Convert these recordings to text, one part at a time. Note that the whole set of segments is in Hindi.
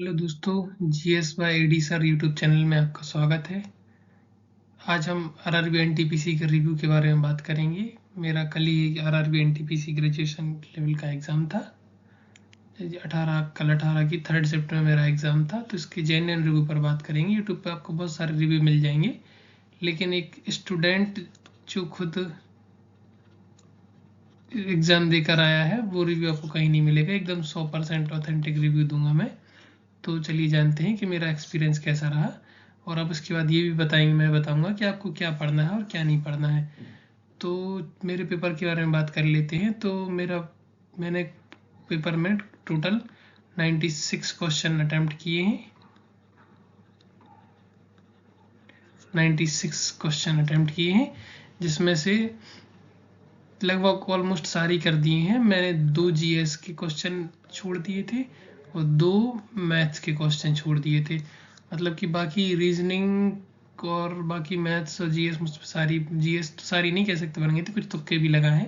हेलो दोस्तों, GS by AD sir YouTube channel में आपका स्वागत है। आज हम आरआरबी एनटीपीसी के रिव्यू के बारे में बात करेंगे। मेरा कल ही आरआरबी एनटीपीसी ग्रेजुएशन लेवल का एग्ज़ाम था। 18 की 3 सितंबर मेरा एग्ज़ाम था, तो इसके जेन्युइन रिव्यू पर बात करेंगे। यूट्यूब पे आपको बहुत सारे रिव्यू मिल जाएंगे, लेकिन एक स्टूडेंट जो खुद एग्ज़ाम देकर आया है वो रिव्यू आपको कहीं नहीं मिलेगा। एकदम 100% ऑथेंटिक रिव्यू दूंगा मैं। तो चलिए जानते हैं कि मेरा एक्सपीरियंस कैसा रहा, और अब उसके बाद ये भी मैं बताऊंगा कि आपको क्या पढ़ना है और क्या नहीं पढ़ना है। तो मेरे पेपर के बारे में बात कर लेते हैं। तो मैंने पेपर में टोटल 96 क्वेश्चन अटैम्प्ट किए हैं। 96 क्वेश्चन अटैम्प्ट किए हैं, जिसमें से लगभग ऑलमोस्ट सारी कर दिए हैं। मैंने 2 जीएस के क्वेश्चन छोड़ दिए थे और 2 मैथ्स के क्वेश्चन छोड़ दिए थे। मतलब कि बाकी रीजनिंग और बाकी मैथ्स और जीएस मुझ पर सारी, जीएस तो सारी नहीं कह सकते बन गई थी, कुछ तुक्के भी लगा है।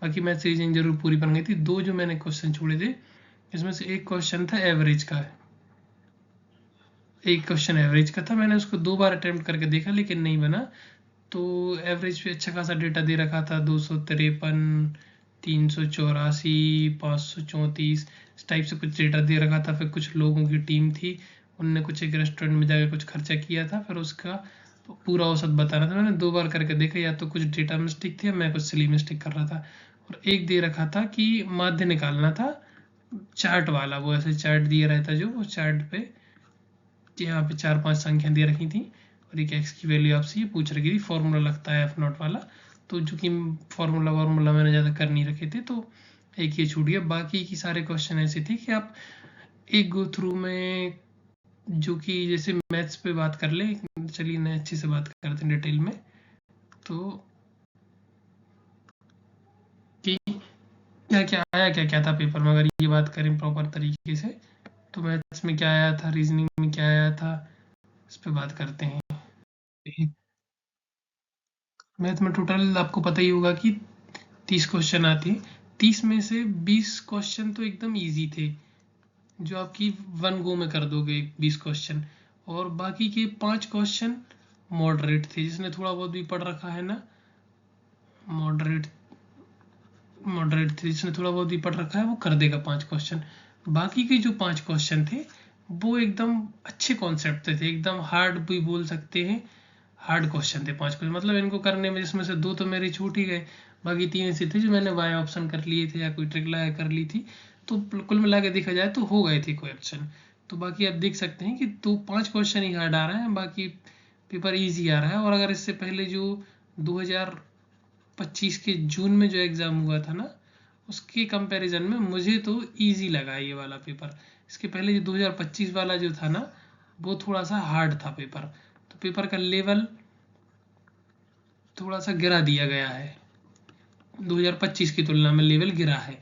बाकी मैथ्स रीजनिंग जरूर पूरी बन गई थी। 2 जो मैंने क्वेश्चन छोड़े थे, इसमें से एक क्वेश्चन था एवरेज का। एक क्वेश्चन एवरेज का था, मैंने उसको 2 बार अटेम्प्ट करके देखा लेकिन नहीं बना। तो एवरेज पे अच्छा खासा डेटा दे रखा था, 253, 384, 534, इस टाइप से कुछ डेटा दे रखा था। फिर कुछ लोगों की टीम थी, उनने कुछ एक रेस्टोरेंट में जाकर कुछ खर्चा किया था, फिर उसका पूरा औसत बताना था। मैंने 2 बार करके देखा, या तो कुछ डेटा मिस्टेक थी या मैं कुछ सिली मिस्टेक कर रहा था। और एक दे रखा था कि माध्य निकालना था, चार्ट वाला। वो ऐसे चार्ट दिया रहता, जो वो चार्ट पे यहाँ पे 4-5 संख्या दे रखी थी और एक एक्स की वैल्यू आपसे ये पूछ रखी थी। फॉर्मूला लगता है एफ नॉट वाला, तो चूंकि फॉर्मूला मैंने ज़्यादा कर नहीं रखे थे, तो एक ये छूट गया। बाकी की सारे क्वेश्चन ऐसे थे कि आप एक गो थ्रू में, जो कि जैसे मैथ्स पे बात कर ले, चलिए मैं अच्छे से बात करते हैं डिटेल में। तो कि क्या क्या था पेपर में, अगर ये बात करें प्रॉपर तरीके से, तो मैथ्स में क्या आया था, रीजनिंग में क्या आया था, इस पे बात करते हैं। मैथ में टोटल आपको पता ही होगा कि 30 क्वेश्चन आते हैं। 30 में से 20 क्वेश्चन तो एकदम इजी थे, जो आपकी वन गो में कर दोगे 20 क्वेश्चन। और बाकी के 5 क्वेश्चन मॉडरेट थे, जिसने थोड़ा बहुत भी पढ़ रखा है ना, मॉडरेट मॉडरेट थे, जिसने थोड़ा बहुत भी पढ़ रखा है वो कर देगा 5 क्वेश्चन। बाकी के जो 5 क्वेश्चन थे वो एकदम अच्छे कॉन्सेप्ट थे, एकदम हार्ड भी बोल सकते हैं। हार्ड क्वेश्चन थे 5 क्वेश्चन, मतलब इनको करने में जिसमें से 2 तो मेरे छूट ही गए। बाकी 3 ऐसे थे जो मैंने बाय ऑप्शन कर लिए थे या कोई ट्रिक लगा कर ली थी। तो कुल मिला के देखा जाए तो हो गए थे क्वेश्चन। तो बाकी आप देख सकते हैं कि 5 क्वेश्चन ही हार्ड आ रहा है, बाकी पेपर ईजी आ रहा है। और अगर इससे पहले जो 2025 के जून में जो एग्ज़ाम हुआ था ना, उसके कंपैरिजन में मुझे तो इजी लगा ये वाला पेपर। इसके पहले जो 2025 वाला जो था ना, वो थोड़ा सा हार्ड था पेपर। तो पेपर का लेवल थोड़ा सा गिरा दिया गया है, 2025 की तुलना में लेवल गिरा है।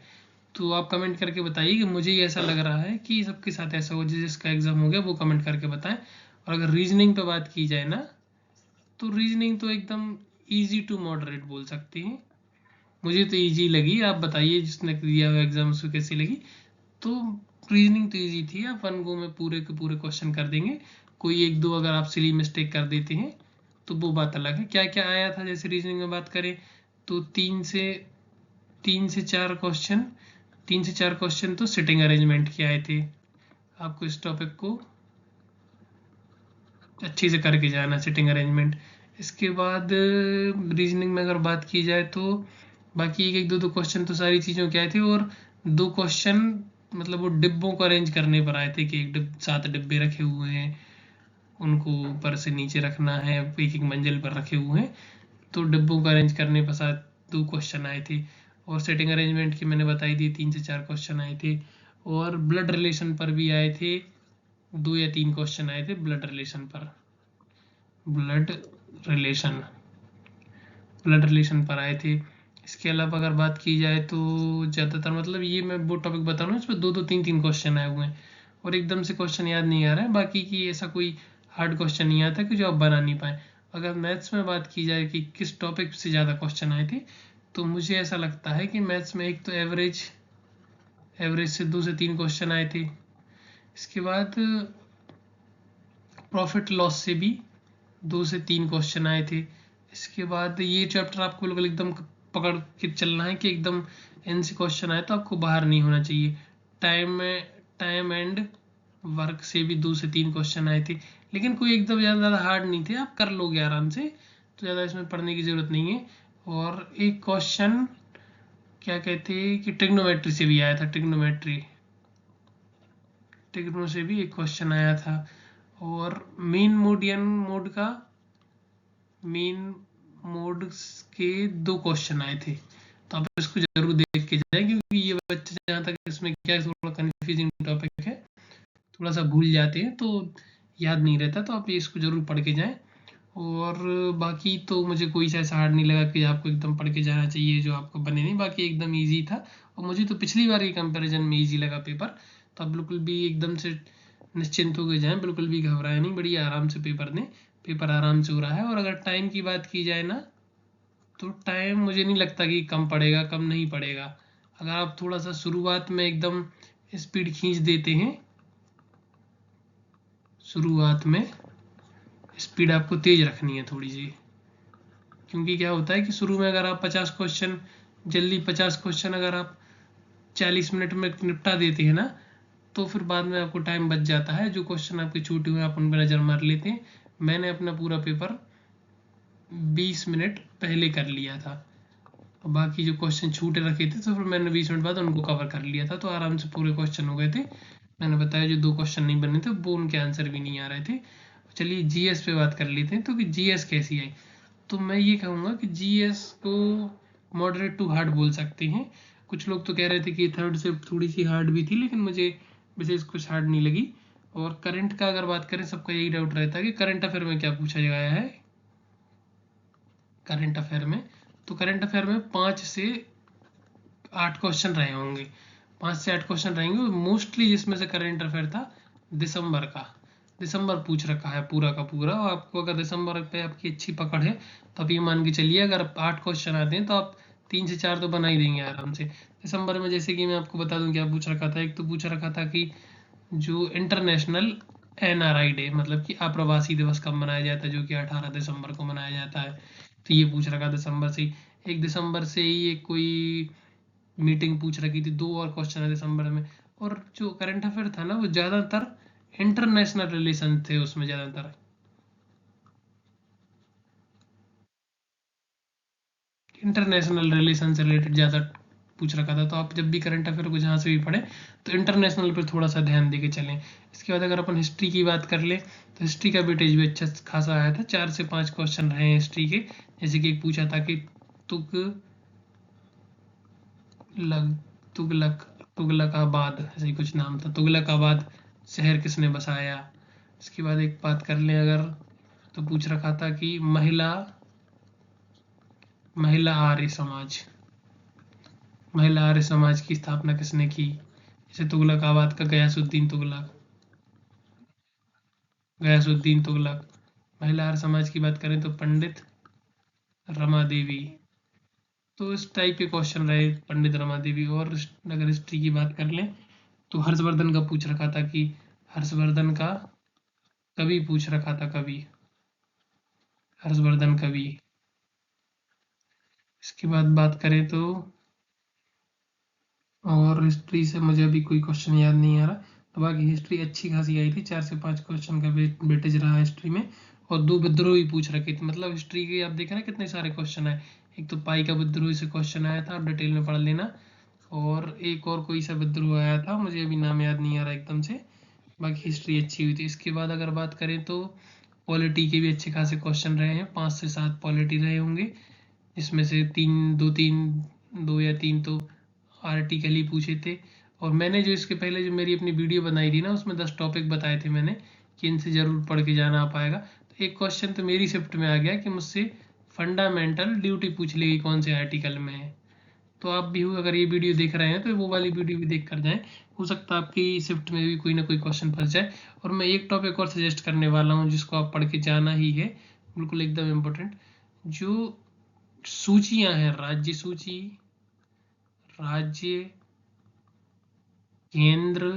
तो आप कमेंट करके बताइए कि मुझे ये ऐसा लग रहा है कि सबके साथ ऐसा हो। जिसका एग्ज़ाम हो गया वो कमेंट करके बताएं। और अगर रीजनिंग पे बात की जाए ना, तो रीजनिंग तो एकदम ईजी टू मॉडरेट बोल सकते हैं। मुझे तो ईजी लगी, आप बताइए जिसने दिया हुआ एग्ज़ाम उसको कैसी लगी। तो रीजनिंग तो ईजी थी, आप वन गो में पूरे के पूरे क्वेश्चन कर देंगे। कोई एक दो अगर आप सिली मिस्टेक कर देते हैं तो वो बात अलग है। क्या क्या आया था, जैसे रीजनिंग में बात करें तो 3 से 4 क्वेश्चन तो सिटिंग अरेंजमेंट के आए थे। आपको इस टॉपिक को अच्छे से करके जाना, सिटिंग अरेंजमेंट। इसके बाद रीजनिंग में अगर बात की जाए तो बाकी एक एक दो दो क्वेश्चन तो सारी चीज़ों के आए थे। और 2 क्वेश्चन मतलब वो डिब्बों को अरेंज करने पर आए थे कि 7 डिब्बे रखे हुए हैं, उनको ऊपर से नीचे रखना है, एक एक मंजिल पर रखे हुए हैं। तो डिब्बों को अरेंज करने पर साथ 2 क्वेश्चन आए थे। और सेटिंग अरेंजमेंट की मैंने बताई दी, 3 से 4 क्वेश्चन आए थे। और ब्लड रिलेशन पर भी आए थे, 2 या 3 क्वेश्चन आए थे ब्लड रिलेशन पर। ब्लड रिलेशन ब्लड रिलेशन पर आए थे। इसके अलावा अगर बात की जाए तो ज़्यादातर, मतलब ये मैं वो टॉपिक बता रहा हूँ, इस पर 2-2 3-3 क्वेश्चन आए हुए हैं और एकदम से क्वेश्चन याद नहीं आ रहा है। बाकी की ऐसा कोई हार्ड क्वेश्चन नहीं आता कि जो आप बना नहीं पाए। अगर मैथ्स में बात की जाए कि किस टॉपिक से ज़्यादा क्वेश्चन आए थे, तो मुझे ऐसा लगता है कि मैथ्स में एक तो एवरेज से 2 से 3 क्वेश्चन आए थे। इसके बाद प्रॉफिट लॉस से भी 2 से 3 क्वेश्चन आए थे। इसके बाद ये चैप्टर आपको बिल्कुल एकदम पकड़ के चलना है कि एकदम इनसे क्वेश्चन आए तो आपको बाहर नहीं होना चाहिए। टाइम एंड वर्क से भी 2 से 3 क्वेश्चन आए थे, लेकिन कोई एकदम ज़्यादा हार्ड नहीं थे, आप कर लोगे आराम से, तो ज़्यादा इसमें पढ़ने की ज़रूरत नहीं है। और एक क्वेश्चन क्या कहते हैं कि ट्रिग्नोमेट्री से भी आया था, ट्रिग्नो से भी एक क्वेश्चन आया था। और मेन मोड के 2 क्वेश्चन आए थे, तो आप इसको जरूर देख के जाएं, क्योंकि ये बच्चे जहाँ तक इसमें क्या थोड़ा कन्फ्यूजिंग टॉपिक है, थोड़ा सा भूल जाते हैं तो याद नहीं रहता, तो आप ये इसको जरूर पढ़ के जाएं। और बाकी तो मुझे कोई सा ऐसा हार्ड नहीं लगा कि आपको एकदम पढ़ के जाना चाहिए जो आपको बने नहीं, बाकी एकदम ईजी था। और मुझे तो पिछली बार के कंपैरिजन में ईजी लगा पेपर, तो आप बिल्कुल भी एकदम से निश्चिंत होकर जाएं, बिल्कुल भी घबराए नहीं, बड़ी आराम से पेपर दें, पेपर आराम से हो रहा है। और अगर टाइम की बात की जाए ना, तो टाइम मुझे नहीं लगता कि कम पड़ेगा, कम नहीं पड़ेगा। अगर आप थोड़ा सा शुरुआत में एकदम स्पीड खींच देते हैं, शुरुआत में स्पीड आपको तेज रखनी है थोड़ी सी, क्योंकि क्या होता है कि शुरू में अगर आप 50 क्वेश्चन अगर आप 40 मिनट में निपटा देते हैं ना, तो फिर बाद में आपको टाइम बच जाता है, जो क्वेश्चन आपके छूटे हुए आप उन पर नज़र मार लेते हैं। मैंने अपना पूरा पेपर 20 मिनट पहले कर लिया था, और बाकी जो क्वेश्चन छूटे रखे थे तो फिर मैंने 20 मिनट बाद उनको कवर कर लिया था, तो आराम से पूरे क्वेश्चन हो गए थे। मैंने बताया जो 2 क्वेश्चन नहीं बने थे वो उनके आंसर भी नहीं आ रहे थे। चलिए जीएस पे बात कर लेते हैं, तो कि जीएस कैसी आई। तो मैं ये कहूँगा कि जीएस को मॉडरेट टू हार्ड बोल सकते हैं। कुछ लोग तो कह रहे थे कि थर्ड से थोड़ी सी हार्ड भी थी, लेकिन मुझे विशेष कुछ हार्ड नहीं लगी। और करंट का अगर बात करें, सबका यही डाउट रहता है कि करंट अफेयर में क्या पूछा गया है। करंट अफेयर में, तो करंट अफेयर में 5 से 8 क्वेश्चन रहे होंगे, 5 से 8 क्वेश्चन रहेंगे। मोस्टली जिसमें से करंट अफेयर था दिसंबर पूछ रखा है पूरा का पूरा। और आपको अगर दिसंबर पे आपकी अच्छी पकड़ है, तो आप ये मान के चलिए अगर 8 क्वेश्चन आते हैं तो आप 3 से 4 तो बना ही देंगे आराम से। दिसंबर में जैसे कि मैं आपको बता दूं क्या पूछ रखा था। एक तो पूछ रखा था कि जो इंटरनेशनल एनआरआई डे, मतलब कि अप्रवासी दिवस कब मनाया जाता है, जो कि 18 दिसंबर को मनाया जाता है। तो ये पूछ रखा दिसंबर से ही। 1 दिसंबर से ही एक कोई मीटिंग पूछ रखी थी, 2 और क्वेश्चन है दिसंबर में। और जो करंट अफेयर था ना, वो ज़्यादातर इंटरनेशनल रिलेशन थे उसमें, ज़्यादातर इंटरनेशनल रिलेशन से रिलेटेड ज़्यादा पूछ रखा था। तो आप जब भी करंट अफेयर को जहाँ से भी पढ़ें, तो इंटरनेशनल पर थोड़ा सा ध्यान दे के चलें। इसके बाद अगर अपन हिस्ट्री की बात कर लें, तो हिस्ट्री का वेटेज भी अच्छा खासा आया था, 4 से 5 क्वेश्चन रहे हैं हिस्ट्री के। जैसे कि एक पूछा था कि तुग लग तुगलक तुगलकाबाद, ऐसे ही कुछ नाम था, तुगलकाबाद शहर किसने बसाया। इसके बाद एक बात कर लें अगर, तो पूछ रखा था कि महिला आर्य समाज की स्थापना किसने की। जैसे तुगलकाबाद का गयासुद्दीन तुगलक। महिला आर्य समाज की बात करें तो पंडित रमा देवी। तो इस टाइप के क्वेश्चन रहे पंडित रमा देवी। और अगर हिस्ट्री की बात कर लें, तो हर्षवर्धन का पूछ रखा था कि हर्षवर्धन का कवि पूछ रखा था, हर्षवर्धन कवि। इसके बाद बात करें तो, और हिस्ट्री से मुझे अभी कोई क्वेश्चन याद नहीं आ रहा। तो बाकी हिस्ट्री अच्छी खासी आई थी, 4 से 5 क्वेश्चन का वेटेज रहा हिस्ट्री में। और 2 विद्रोह ही पूछ रखे थे, मतलब हिस्ट्री के आप देख रहे हैं कितने सारे क्वेश्चन आए। एक तो पाई का विद्रोह से क्वेश्चन आया था, आप डिटेल में पढ़ लेना। और एक और कोई सा विद्रोह आया था, मुझे अभी नाम याद नहीं आ रहा एकदम से। बाकी हिस्ट्री अच्छी हुई थी। इसके बाद अगर बात करें तो पॉलिटी के भी अच्छे खासे क्वेश्चन रहे हैं, 5 से 7 पॉलिटी रहे होंगे, जिसमें से 2 या 3 तो आर्टिकल ही पूछे थे। और मैंने जो इसके पहले जो मेरी अपनी वीडियो बनाई थी ना, उसमें 10 टॉपिक बताए थे मैंने कि इनसे ज़रूर पढ़ के जाना आ पाएगा। तो एक क्वेश्चन तो मेरी शिफ्ट में आ गया कि मुझसे फंडामेंटल ड्यूटी पूछ लेगी कौन से आर्टिकल में है। तो आप भी हो अगर ये वीडियो देख रहे हैं, तो वो वाली वीडियो भी देख कर जाएं, हो सकता है आपकी शिफ्ट में भी कोई ना कोई क्वेश्चन फंस जाए। और मैं एक टॉपिक और सजेस्ट करने वाला हूँ जिसको आप पढ़ के जाना ही है, बिल्कुल एकदम इम्पोर्टेंट। जो सूचियां हैं, राज्य, केंद्र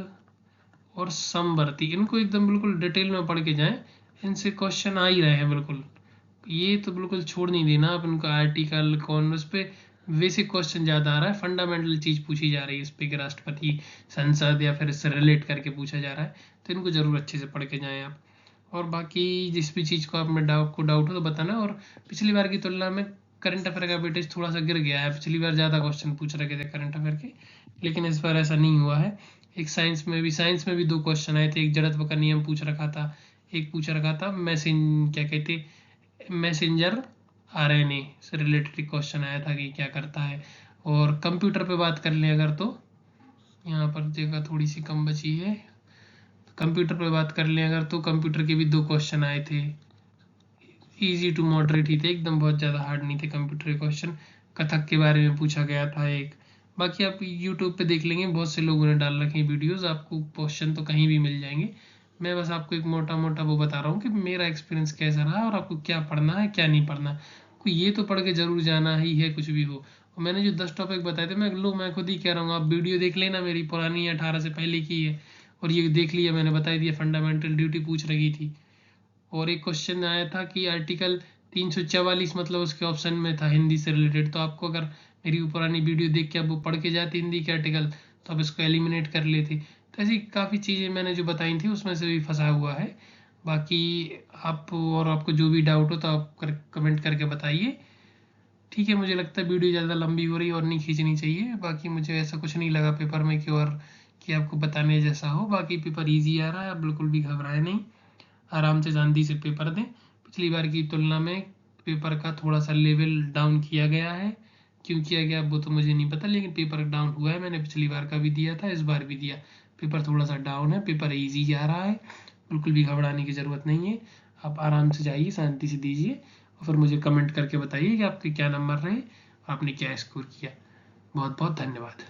और समवर्ती, इनको एकदम बिल्कुल डिटेल में पढ़ के जाएं, इनसे क्वेश्चन आ ही रहे हैं बिल्कुल। ये तो बिल्कुल छोड़ नहीं देना आप इनको, आर्टिकल कौन, उस पर बेसिक क्वेश्चन ज़्यादा आ रहा है, फंडामेंटल चीज़ पूछी जा रही है इस पर कि राष्ट्रपति, संसद या फिर इससे रिलेट करके पूछा जा रहा है, तो इनको ज़रूर अच्छे से पढ़ के जाएँ आप। और बाकी जिस भी चीज़ को आप में डाउट हो तो बताना। और पिछली बार की तुलना में करंट अफेयर का वेटेज थोड़ा सा गिर गया है, पिछली बार ज़्यादा क्वेश्चन पूछ रखे थे करंट अफेयर के, लेकिन इस बार ऐसा नहीं हुआ है। एक साइंस में भी 2 क्वेश्चन आए थे, एक जड़त्व का नियम पूछ रखा था, एक पूछ रखा था क्या कहते मैसेंजर आरएनए से रिलेटेड क्वेश्चन आया था कि क्या करता है। और कंप्यूटर पे बात कर लें अगर, तो यहाँ पर जगह थोड़ी सी कम बची है, कंप्यूटर पे बात कर लें अगर, तो कंप्यूटर के भी 2 क्वेश्चन आए थे, इजी टू मॉडरेट ही थे, एकदम बहुत ज़्यादा हार्ड नहीं थे कंप्यूटर के क्वेश्चन। कथक के बारे में पूछा गया था एक। बाकी आप यूट्यूब पे देख लेंगे, बहुत से लोगों ने डाल रखे हैं वीडियोज़, आपको क्वेश्चन तो कहीं भी मिल जाएंगे। मैं बस आपको एक मोटा मोटा वो बता रहा हूँ कि मेरा एक्सपीरियंस कैसा रहा और आपको क्या पढ़ना है क्या नहीं पढ़ना। को ये तो पढ़ के ज़रूर जाना ही है कुछ भी हो। और मैंने जो 10 टॉपिक बताए थे, मैं खुद ही कह रहा हूँ, आप वीडियो देख लेना, मेरी पुरानी 18 से पहले की है, और ये देख लिया मैंने, बता दिया, फंडामेंटल ड्यूटी पूछ रही थी। और एक क्वेश्चन आया था कि आर्टिकल 344 मतलब उसके ऑप्शन में था हिंदी से रिलेटेड, तो आपको अगर मेरी वो पुरानी वीडियो देख के आप वो पढ़ के जाते हिंदी के आर्टिकल, तो आप इसको एलिमिनेट कर लेते। तो ऐसी काफ़ी चीज़ें मैंने जो बताई थी उसमें से भी फंसा हुआ है। बाकी आप, और आपको जो भी डाउट हो तो आप कमेंट करके बताइए। ठीक है, मुझे लगता है वीडियो ज़्यादा लंबी हो रही है और नहीं खींचनी चाहिए। बाकी मुझे ऐसा कुछ नहीं लगा पेपर में कि और कि आपको बताने जैसा हो। बाकी पेपर ईजी आ रहा है, आप बिल्कुल भी घबराए नहीं, आराम से शांति से पेपर दें। पिछली बार की तुलना में पेपर का थोड़ा सा लेवल डाउन किया गया है, क्यों किया गया वो तो मुझे नहीं पता, लेकिन पेपर डाउन हुआ है। मैंने पिछली बार का भी दिया था, इस बार भी दिया, पेपर थोड़ा सा डाउन है, पेपर ईजी जा रहा है, बिल्कुल भी घबराने की ज़रूरत नहीं है। आप आराम से जाइए, शांति से दीजिए, और फिर मुझे कमेंट करके बताइए कि आपके क्या नंबर रहे, आपने क्या स्कोर किया। बहुत बहुत धन्यवाद।